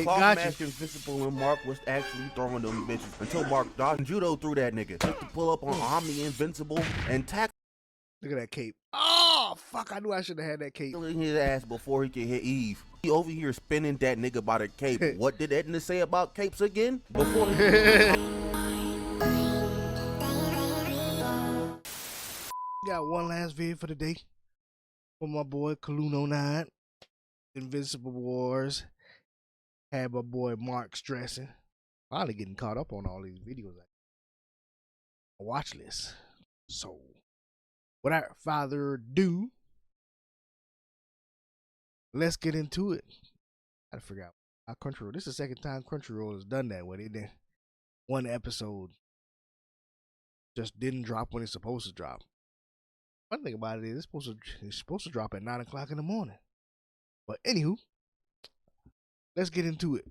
Cloth Mask Invincible and Mark was actually throwing them bitches until Mark dodged and judo through that nigga just to pull up on Omni Invincible and tackle. Look at that cape. Oh, fuck, I knew I should have had that cape. His ass before he could hit Eve. He over here spinning that nigga by the cape. What did Edna say about capes again? Before Got one last video for the day for my boy Kaluno9, Invincible Wars. Had my boy Mark stressing. Finally getting caught up on all these videos. Watch list. So, without further ado, let's get into it. I forgot how Crunchyroll. This is the second time Crunchyroll has done that where they did one episode just didn't drop when it's supposed to drop. One thing about it is it's supposed to drop at 9 o'clock in the morning. But anywho, let's get into it.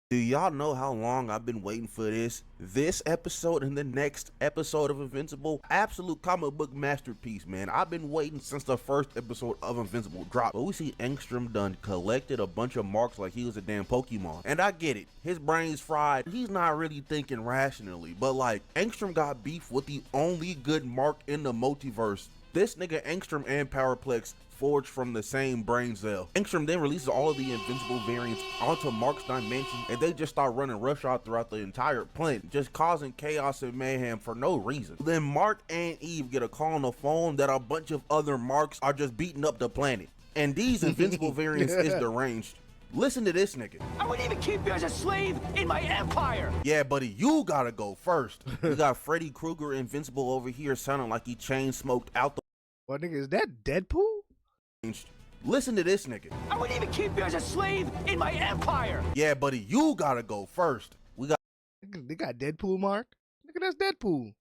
Do y'all know how long I've been waiting for this? This episode and the next episode of Invincible, absolute comic book masterpiece, man. I've been waiting since the first episode of Invincible dropped. But we see Engstrom done collected a bunch of marks like he was a damn Pokemon. And I get it, his brain's fried. He's not really thinking rationally. But like, Engstrom got beef with the only good mark in the multiverse. This nigga Engstrom and Powerplex forged from the same brain cell. Engstrom then releases all of the Invincible variants onto Mark's dimension, and they just start running roughshod throughout the entire planet, just causing chaos and mayhem for no reason. Then Mark and Eve get a call on the phone that a bunch of other Marks are just beating up the planet, and these Invincible variants is deranged. Listen to this nigga. I wouldn't even keep you as a slave in my empire. Yeah, buddy, you gotta go first. We got Freddy Krueger Invincible over here sounding like he chain smoked out the. What nigga, is that Deadpool? Listen to this nigga. I wouldn't even keep you as a slave in my empire. Yeah, buddy, you gotta go first. They got Deadpool, Mark. Nigga, that's Deadpool.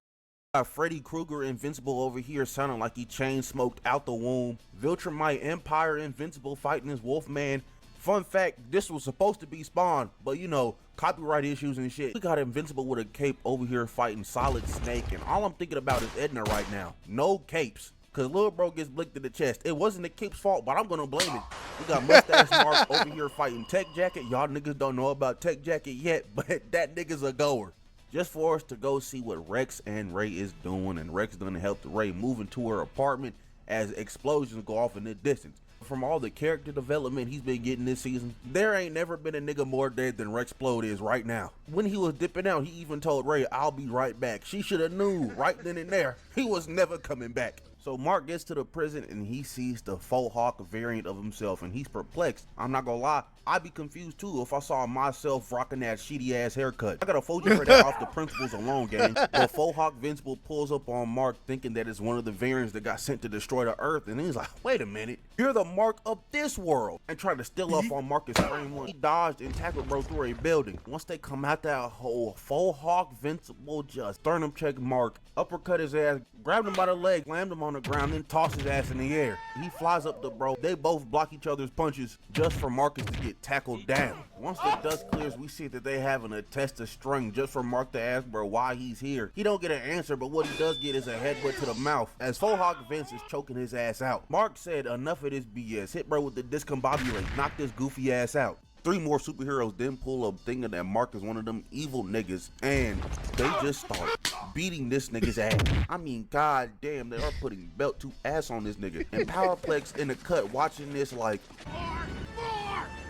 Got Freddy Krueger Invincible over here sounding like he chain smoked out the womb. Viltrumite Empire Invincible fighting his Wolfman. Fun fact, this was supposed to be Spawn, but you know, copyright issues and shit. We got Invincible with a cape over here fighting Solid Snake, and all I'm thinking about is Edna right now. No capes. Cause little bro gets blinked in the chest. It wasn't the cape's fault, but I'm gonna blame it. We got Mustache Mark over here fighting Tech Jacket. Y'all niggas don't know about Tech Jacket yet, but that nigga's a goer. Just for us to go see what Rex and Ray is doing, and Rex gonna help Ray move into her apartment as explosions go off in the distance. From all the character development he's been getting this season, there ain't never been a nigga more dead than Rexplode is right now. When he was dipping out, he even told Ray, "I'll be right back." She should have knew right then and there he was never coming back. So Mark gets to the prison and he sees the Faux Hawk variant of himself and he's perplexed. I'm not gonna lie, I'd be confused too if I saw myself rocking that shitty ass haircut. I gotta fold you for that off the principles alone, gang. The Faux Hawk Invincible pulls up on Mark thinking that it's one of the variants that got sent to destroy the earth, and he's like, wait a minute, you're the Mark of this world, and tried to steal up on Marcus frame one. He dodged and tackled bro through a building. Once they come out that hole, Faux Hawk Invincible just sternum check Mark, uppercut his ass, grabbed him by the leg, slammed him on the ground, then tossed his ass in the air. He flies up to bro. They both block each other's punches just for Marcus to get tackled down. Once the dust clears, we see that they having a test of string just for Mark to ask bro why he's here. He don't get an answer, but what he does get is a headbutt to the mouth as Faux Hawk Vince is choking his ass out. Mark said, enough of this BS. Hit bro with the discombobulate. Knock this goofy ass out. 3 more superheroes then pull up thinking that Mark is one of them evil niggas, and they just start beating this nigga's ass. I mean, god damn, they are putting belt to ass on this nigga. And Powerplex in the cut watching this like,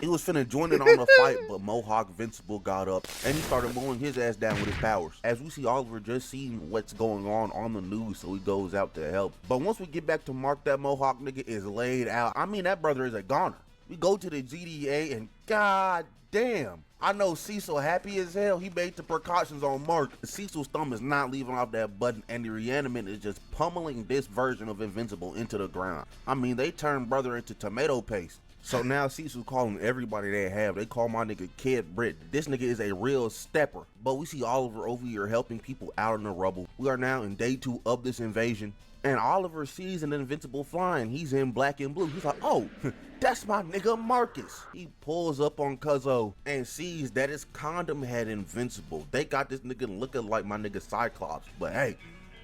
he was finna join in on the fight, but Mohawk Invincible got up and he started mowing his ass down with his powers. As we see Oliver just seeing what's going on the news, so he goes out to help. But once we get back to Mark, that Mohawk nigga is laid out. I mean, that brother is a goner. We go to the GDA and god damn, I know Cecil happy as hell. He made the precautions on Mark. Cecil's thumb is not leaving off that button, and the reanimate is just pummeling this version of Invincible into the ground. I mean, they turned brother into tomato paste. So now Cecil's calling everybody they have. They call my nigga Kid Britt. This nigga is a real stepper. But we see Oliver over here helping people out in the rubble. We are now in day 2 of this invasion. And Oliver sees an Invincible flying. He's in black and blue. He's like, oh, that's my nigga Marcus. He pulls up on Cuzzo and sees that it's Condom Head Invincible. They got this nigga looking like my nigga Cyclops. But hey,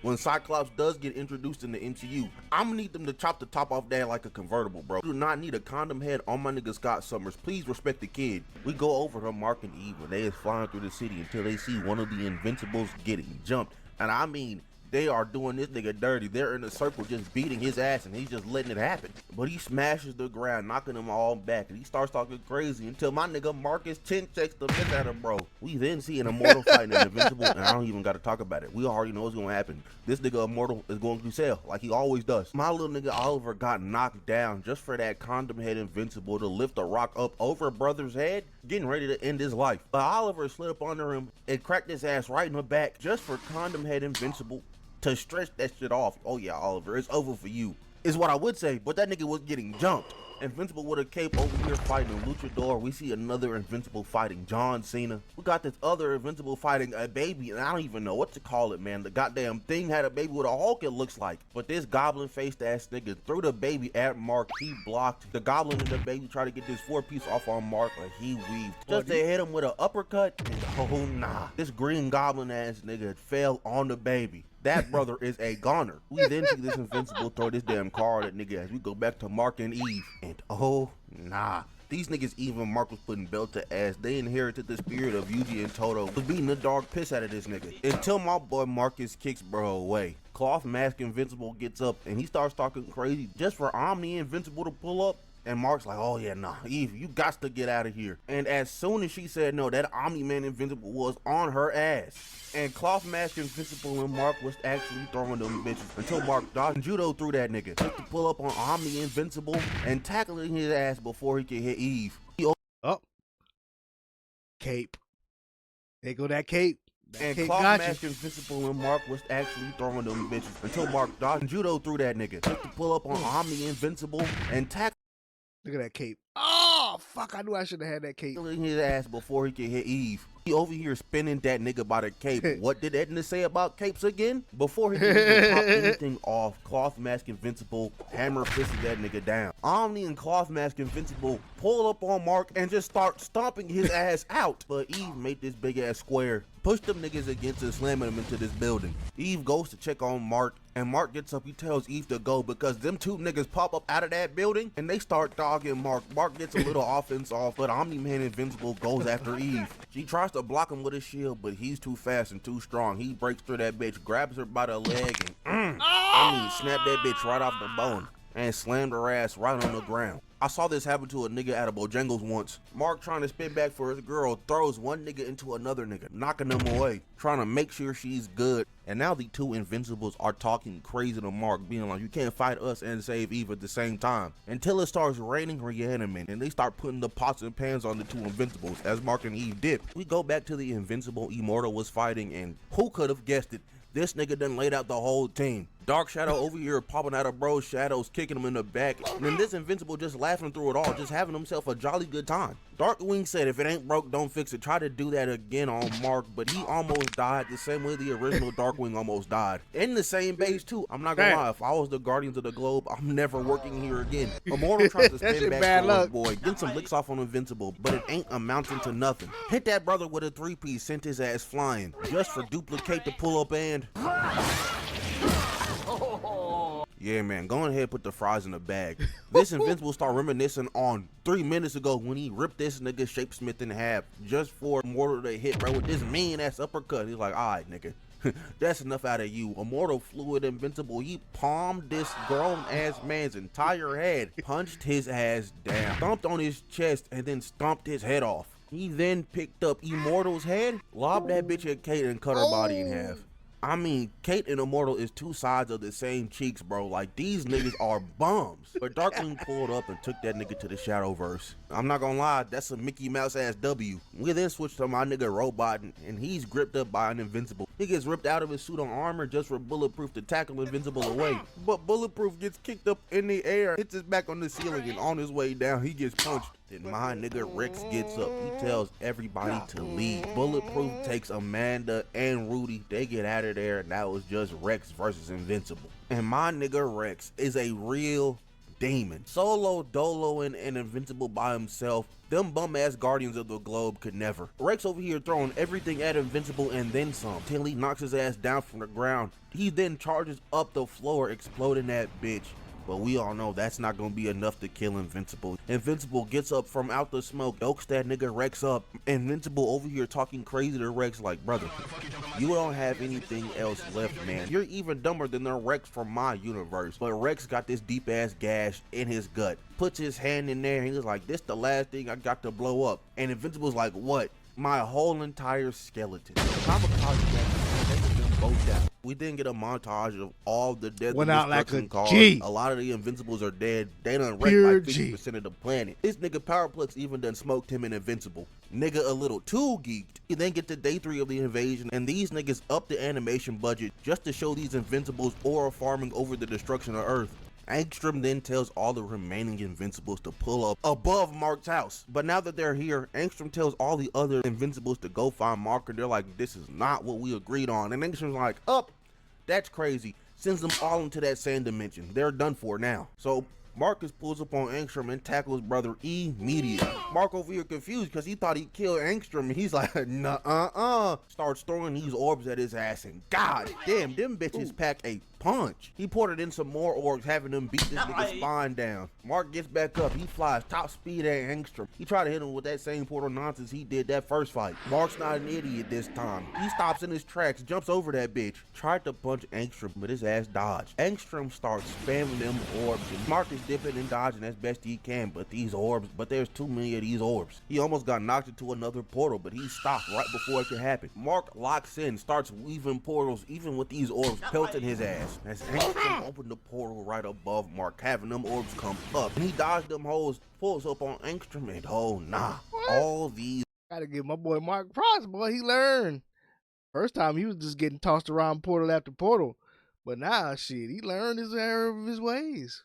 When Cyclops does get introduced in the MCU, I'm gonna need them to chop the top off that like a convertible, bro. Do not need a condom head on my nigga Scott Summers. Please respect the kid. We go over to Mark and Eve when they is flying through the city until they see one of the Invincibles getting jumped. And I mean, they are doing this nigga dirty. They're in a circle just beating his ass and he's just letting it happen. But he smashes the ground, knocking them all back, and he starts talking crazy until my nigga Marcus chin checks the piss out of him, bro. We then see an Immortal fighting an Invincible, and I don't even gotta talk about it. We already know what's gonna happen. This nigga Immortal is going to sell like he always does. My little nigga Oliver got knocked down just for that condom head Invincible to lift a rock up over brother's head, getting ready to end his life. But Oliver slid up under him and cracked his ass right in the back just for condom head Invincible to stretch that shit off. Oh yeah, Oliver, it's over for you, is what I would say, but that nigga was getting jumped. Invincible with a cape over here fighting a luchador. We see another Invincible fighting John Cena. We got this other Invincible fighting a baby, and I don't even know what to call it, man. The goddamn thing had a baby with a Hulk, it looks like. But this goblin-faced ass nigga threw the baby at Mark. He blocked. The goblin and the baby tried to get this 4-piece off on Mark, but he weaved. Just to hit him with an uppercut, and oh nah. This green goblin ass nigga fell on the baby. That brother is a goner. We then see this Invincible throw this damn car at nigga as we go back to Mark and Eve. And oh, nah. These niggas, even Mark was putting belt to ass. They inherited the spirit of Yuji and Toto. Was beating the dog piss out of this nigga. Until my boy Marcus kicks bro away. Cloth Mask Invincible gets up and he starts talking crazy just for Omni Invincible to pull up. And Mark's like, oh yeah, nah, Eve, you got to get out of here. And as soon as she said no, that Omni-Man Invincible was on her ass. And Cloth Mask Invincible and Mark was actually throwing them bitches until Mark dodged and judo through that nigga just to pull up on Omni Invincible and tackling his ass before he could hit Eve. Oh, cape. There go that cape. And Cloth Mask Invincible and Mark was actually throwing them bitches until Mark dodged and judo through that nigga just to pull up on Omni Invincible and tackle. Look at that cape. Oh, fuck. I knew I should have had that cape. His ass before he could hit Eve. He over here spinning that nigga by the cape. What did Edna say about capes again? Before he could even pop anything off, Cloth Mask Invincible hammer fisted that nigga down. Omni and Cloth Mask Invincible pull up on Mark and just start stomping his ass out. But Eve made this big ass square, pushed them niggas against and slamming them into this building. Eve goes to check on Mark, and Mark gets up. He tells Eve to go because them two niggas pop up out of that building and they start dogging Mark. Mark gets a little offense off, but Omni-Man Invincible goes after Eve. She tries to block him with a shield, but he's too fast and too strong. He breaks through that bitch, grabs her by the leg, and snap that bitch right off the bone and slammed her ass right on the ground. I saw this happen to a nigga at a Bojangles once. Mark, trying to spin back for his girl, throws one nigga into another nigga, knocking them away, trying to make sure she's good. And now the two Invincibles are talking crazy to Mark, being like, you can't fight us and save Eve at the same time. Until it starts raining reanimate, and they start putting the pots and pans on the two Invincibles, as Mark and Eve did. We go back to the Invincible Immortal was fighting, and who could have guessed it? This nigga done laid out the whole team. Dark Shadow over here popping out of bro's shadows, kicking him in the back. And then this Invincible just laughing through it all, just having himself a jolly good time. Darkwing said, if it ain't broke, don't fix it. Try to do that again on Mark, but he almost died the same way the original Darkwing almost died. In the same base too. I'm not gonna lie, if I was the Guardians of the Globe, I'm never working here again. Immortal tries to spin back for his boy, get some licks off on Invincible, but it ain't amounting to nothing. Hit that brother with a 3-piece, sent his ass flying, just for duplicate to pull up and... Yeah, man, go ahead and put the fries in the bag. This Invincible start reminiscing on 3 minutes ago when he ripped this nigga Shapesmith in half just for Immortal to hit bro with this mean-ass uppercut. He's like, all right, nigga, that's enough out of you. Immortal fluid Invincible, he palmed this grown-ass man's entire head, punched his ass down, stomped on his chest, and then stomped his head off. He then picked up Immortal's head, lobbed that bitch at Kate, and cut her body in half. I mean, Kate and Immortal is two sides of the same cheeks, bro. Like, these niggas are bums. But Darkwing pulled up and took that nigga to the Shadowverse. I'm not gonna lie, that's a Mickey Mouse ass W. We then switched to my nigga Robot, and he's gripped up by an Invincible. He gets ripped out of his suit of armor just for Bulletproof to tackle Invincible away. But Bulletproof gets kicked up in the air, hits his back on the ceiling, and on his way down, he gets punched. Then my nigga Rex gets up. He tells everybody to leave. Bulletproof takes Amanda and Rudy. They get out of there, and that was just Rex versus Invincible. And my nigga Rex is a real demon. Solo, Dolo, and Invincible by himself, them bum-ass Guardians of the Globe could never. Rex over here throwing everything at Invincible and then some, till he knocks his ass down from the ground. He then charges up the floor, exploding that bitch. But we all know that's not gonna be enough to kill Invincible. Invincible gets up from out the smoke, yokes that nigga Rex up. Invincible over here talking crazy to Rex like, brother, you don't have anything else left, man. You're even dumber than the Rex from my universe. But Rex got this deep ass gash in his gut. Puts his hand in there and he's like, this the last thing I got to blow up. And Invincible's like, what? My whole entire skeleton. Kamikaze gas, taking them both down. We didn't get a montage of all the death Went and out like a destruction caused. G. A lot of the Invincibles are dead. They done wrecked Pure like G. 50% of the planet. This nigga Powerplex even done smoked him in Invincible. Nigga a little too geeked. You then get to day 3 of the invasion, and these niggas up the animation budget just to show these Invincibles aura farming over the destruction of Earth. Angstrom then tells all the remaining Invincibles to pull up above Mark's house. But now that they're here, Angstrom tells all the other Invincibles to go find Mark, and they're like, this is not what we agreed on. And Angstrom's like, up, that's crazy. Sends them all into that sand dimension. They're done for now. So Marcus pulls up on Angstrom and tackles brother immediately. Mark over here confused because he thought he killed Angstrom, and he's like, nah, starts throwing these orbs at his ass, and god damn, them bitches pack a punch. He ported in some more orbs, having them beat this nigga's spine down. Mark gets back up. He flies top speed at Angstrom. He tried to hit him with that same portal nonsense he did that first fight. Mark's not an idiot this time. He stops in his tracks, jumps over that bitch, tried to punch Angstrom, but his ass dodged. Angstrom starts spamming them orbs, and Mark is dipping and dodging as best he can, but there's too many of these orbs. He almost got knocked into another portal, but he stopped right before it could happen. Mark locks in, starts weaving portals, even with these orbs pelting his ass. As Angstrom opened the portal right above Mark, having them orbs come up, and he dodged them hoes, pulls up on Angstrom, and oh nah, all these. Gotta give my boy Mark props, boy. He learned. First time he was just getting tossed around portal after portal, but now shit, he learned his error of his ways.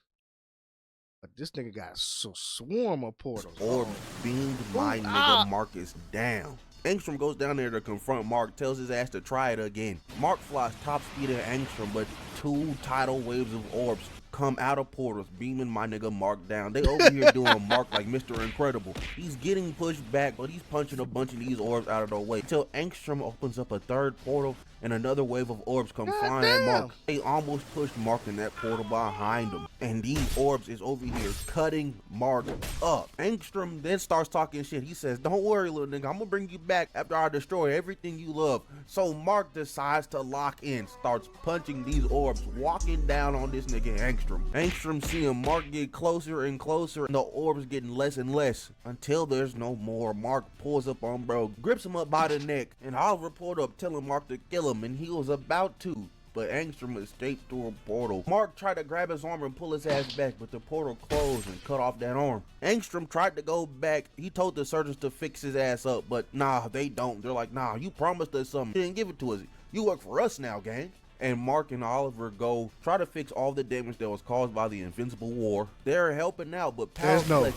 But this nigga got so swarm of portals. Orb beamed my nigga Marcus down. Angstrom goes down there to confront Mark, tells his ass to try it again. Mark flies top speed at Angstrom, but 2 tidal waves of orbs come out of portals, beaming my nigga Mark down. They over here doing Mark like Mr. Incredible. He's getting pushed back, but he's punching a bunch of these orbs out of the way until Angstrom opens up a 3rd portal and another wave of orbs come flying at Mark. They almost pushed Mark in that portal behind him, and these orbs is over here cutting Mark up. Angstrom then starts talking shit. He says, don't worry, little nigga, I'm gonna bring you back after I destroy everything you love. So Mark decides to lock in, starts punching these orbs, walking down on this nigga Angstrom. Angstrom seeing Mark get closer and closer, and the orbs getting less and less until there's no more. Mark pulls up on bro, grips him up by the neck, and Oliver pulled up telling Mark to kill him, and he was about to, but Angstrom escaped through a portal. Mark tried to grab his arm and pull his ass back, but the portal closed and cut off that arm. Angstrom tried to go back. He told the surgeons to fix his ass up, but nah, they don't. They're like, nah, you promised us something. You didn't give it to us. You work for us now, gang. And Mark and Oliver go try to fix all the damage that was caused by the Invincible War. They're helping out, but Powerflex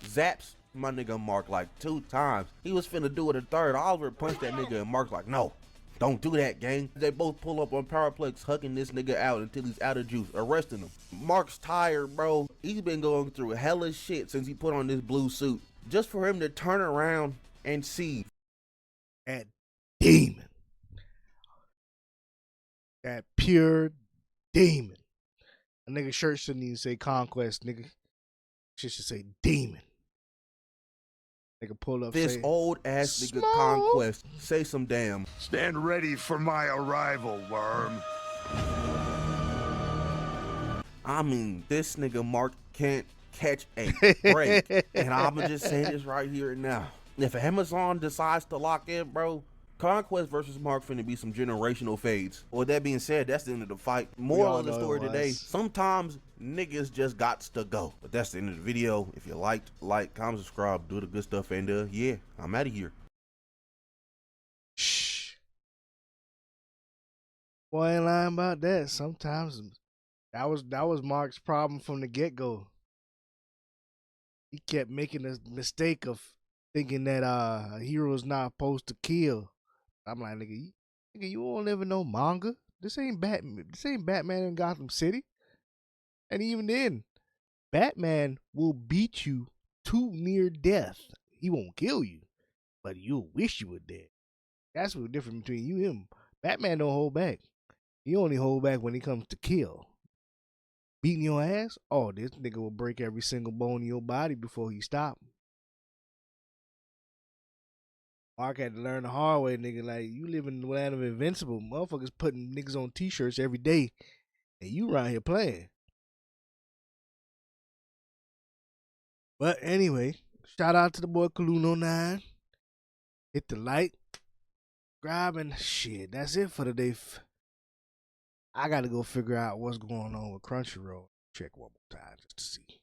zaps my nigga Mark like 2 times. He was finna do it a 3rd. Oliver punched that nigga, and Mark's like, no, don't do that, gang. They both pull up on Powerplex, hugging this nigga out until he's out of juice, arresting him. Mark's tired, bro. He's been going through hella shit since he put on this blue suit, just for him to turn around and see that demon. That pure demon. A nigga shirt shouldn't even say conquest, nigga. Shit should say demon. Nigga pull up, this say, old ass nigga Smoke. conquest. Say some damn. Stand ready for my arrival, worm. I mean, this nigga Mark can't catch a break. And I'ma just say this right here and now. If Amazon decides to lock in, bro, Conquest versus Mark finna be some generational fades. With that being said, that's the end of the fight. Moral of the story today, sometimes niggas just gots to go. But that's the end of the video. If you liked, like, comment, subscribe, do the good stuff, and yeah, I'm out of here. Shh. Boy, ain't lying about that. Sometimes that was Mark's problem from the get-go. He kept making the mistake of thinking that a hero is not supposed to kill. I'm like, nigga, you won't ever know manga. This ain't Batman in Gotham City. And even then, Batman will beat you to near death. He won't kill you, but you'll wish you were dead. That's the difference between you and him. Batman don't hold back. He only hold back when it comes to kill. Beating your ass? Oh, this nigga will break every single bone in your body before he stop. Mark had to learn the hard way, nigga. Like, you live in the land of Invincible. Motherfuckers putting niggas on t-shirts every day, and you around here playing. But anyway, shout out to the boy Kaluno9. Hit the like, subscribe, and shit. That's it for today. I gotta go figure out what's going on with Crunchyroll. Check one more time just to see.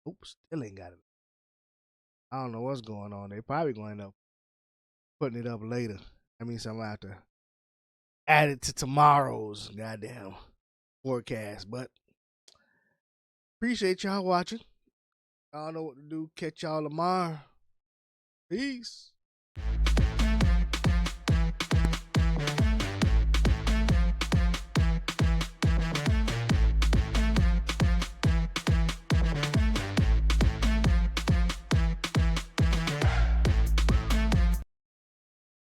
Oops, still ain't got it. I don't know what's going on. They probably going to end up putting it up later. That means I'm gonna have to add it to tomorrow's goddamn forecast. But appreciate y'all watching. I don't know what to do. Catch y'all tomorrow. Peace.